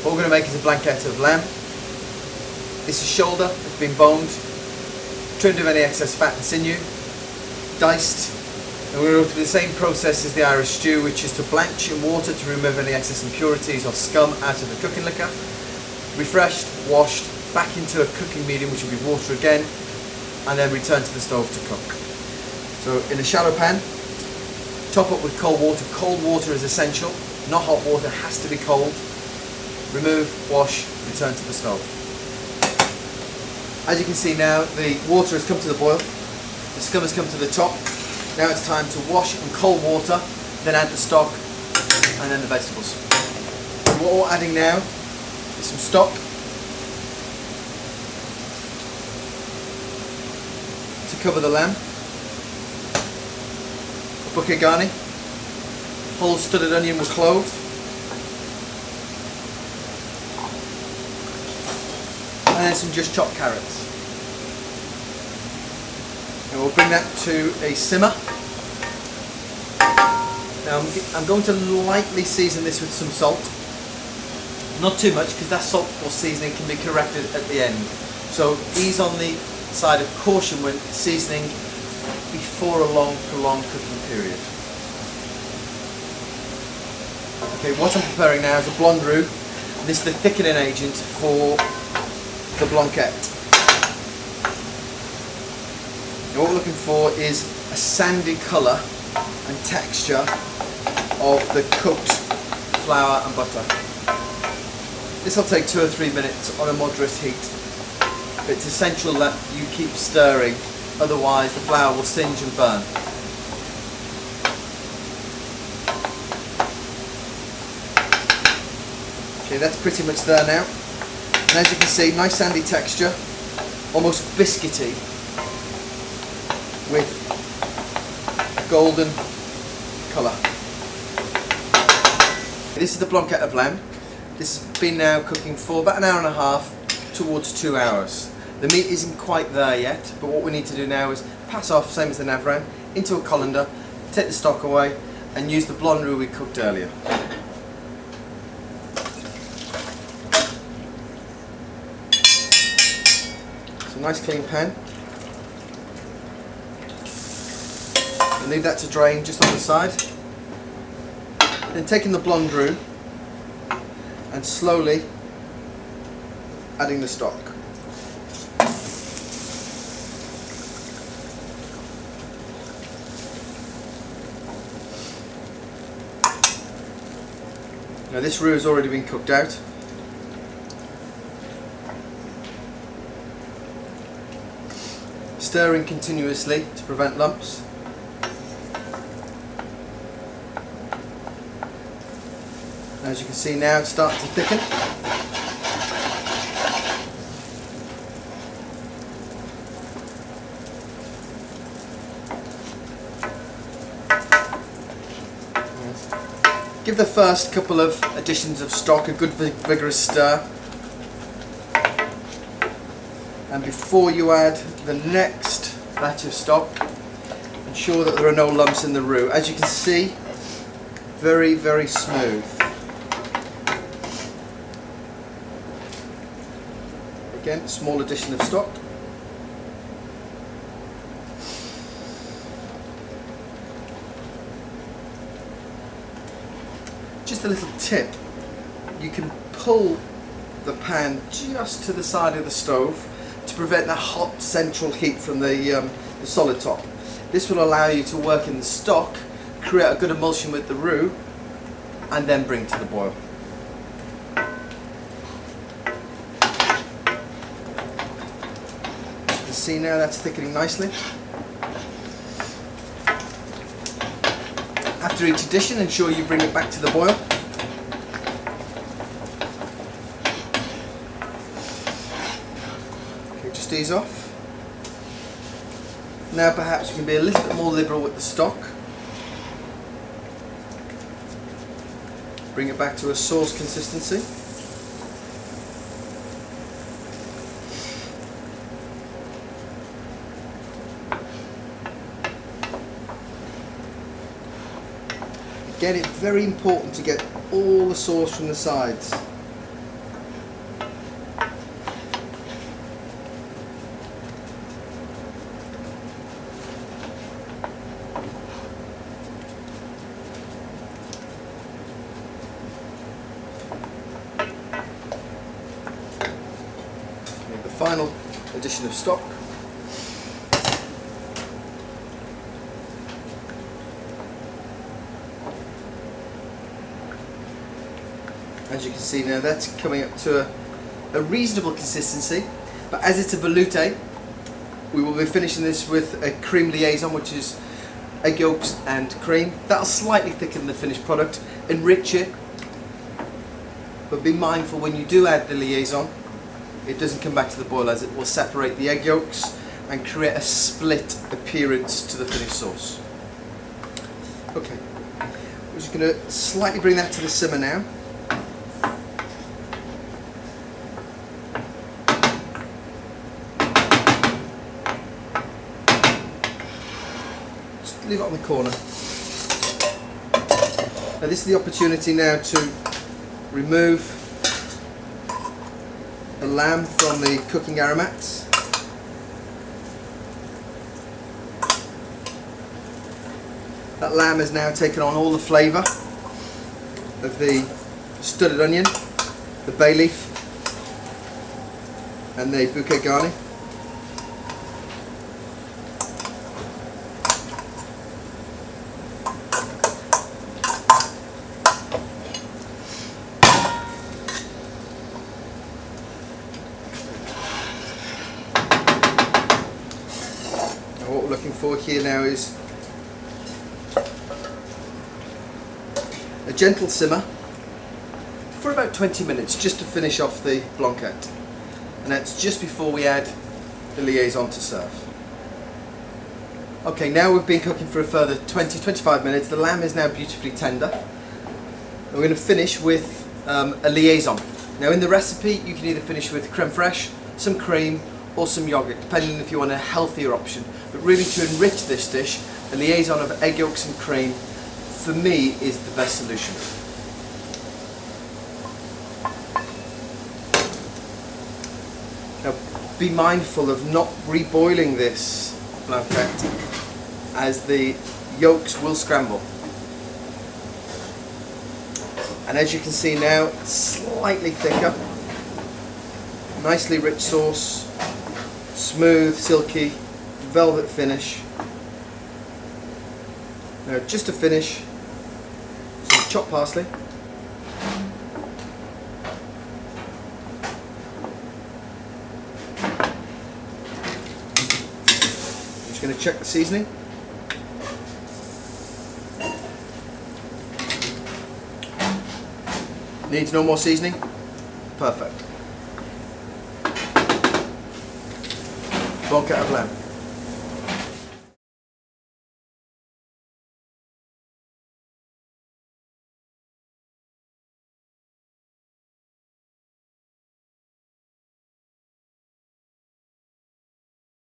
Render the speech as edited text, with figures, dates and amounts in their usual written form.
What we're going to make is a blanquette of lamb. This is shoulder, it's been boned, trimmed of any excess fat and sinew, diced, and we're going to go through the same process as the Irish stew, which is to blanch in water to remove any excess impurities or scum out of the cooking liquor, refreshed, washed, back into a cooking medium, which will be water again, and then return to the stove to cook. So in a shallow pan, top up with cold water. Cold water is essential, not hot water, has to be cold. Remove, wash, return to the stove. As you can see now, the water has come to the boil, the scum has come to the top. Now it's time to wash in cold water, then add the stock and then the vegetables. So what we're adding now is some stock, to cover the lamb, a bouquet garni, whole studded onion with clove, and then some just chopped carrots. And we'll bring that to a simmer. Now I'm going to lightly season this with some salt. Not too much, because that salt or seasoning can be corrected at the end. So ease on the side of caution when seasoning before a long, prolonged cooking period. Okay, what I'm preparing now is a blonde roux. This is the thickening agent for the blanquette. And what we're looking for is a sandy colour and texture of the cooked flour and butter. This will take 2 or 3 minutes on a moderate heat. It's essential that you keep stirring, otherwise the flour will singe and burn. Okay, that's pretty much there now. And as you can see, nice sandy texture, almost biscuity, with golden colour. This is the blanquette of lamb. This has been now cooking for about an hour and a half towards 2 hours. The meat isn't quite there yet, but what we need to do now is pass off, same as the navran, into a colander, take the stock away and use the blonde roux we cooked earlier. So nice clean pan. And leave that to drain just on the side. Then taking the blonde roux and slowly adding the stock. Now this roux has already been cooked out. Stirring continuously to prevent lumps. As you can see now, it's starting to thicken. Give the first couple of additions of stock a good vigorous stir. And before you add the next batch of stock, ensure that there are no lumps in the roux. As you can see, very, very smooth. Again, small addition of stock. Just a little tip, you can pull the pan just to the side of the stove to prevent the hot central heat from the solid top. This will allow you to work in the stock, create a good emulsion with the roux, and then bring to the boil. See now that's thickening nicely. After each addition, ensure you bring it back to the boil. Okay, just ease off. Now perhaps you can be a little bit more liberal with the stock. Bring it back to a sauce consistency. Again, it's very important to get all the sauce from the sides. final addition of stock. As you can see now, that's coming up to a reasonable consistency, but as it's a veloute, we will be finishing this with a cream liaison, which is egg yolks and cream. That'll slightly thicken the finished product, enrich it, but be mindful when you do add the liaison, it doesn't come back to the boil, as it will separate the egg yolks and create a split appearance to the finished sauce. Okay, we're just going to slightly bring that to the simmer now. Leave it on the corner. Now this is the opportunity now to remove the lamb from the cooking aromats. That lamb has now taken on all the flavour of the studded onion, the bay leaf and the bouquet garni. What we're looking for here now is a gentle simmer for about 20 minutes just to finish off the blanquette, and that's just before we add the liaison to serve. Okay, now we've been cooking for a further 20-25 minutes. The lamb is now beautifully tender. We're going to finish with a liaison. Now in the recipe you can either finish with creme fraiche, some cream or some yogurt, depending if you want a healthier option. But really, to enrich this dish, a liaison of egg yolks and cream, for me, is the best solution. Now, be mindful of not reboiling this blanquette, as the yolks will scramble. And as you can see now, slightly thicker, nicely rich sauce, smooth, silky, velvet finish. Now just to finish, some chopped parsley. I'm just going to check the seasoning. Needs no more seasoning? Perfect. Blanquette of lamb.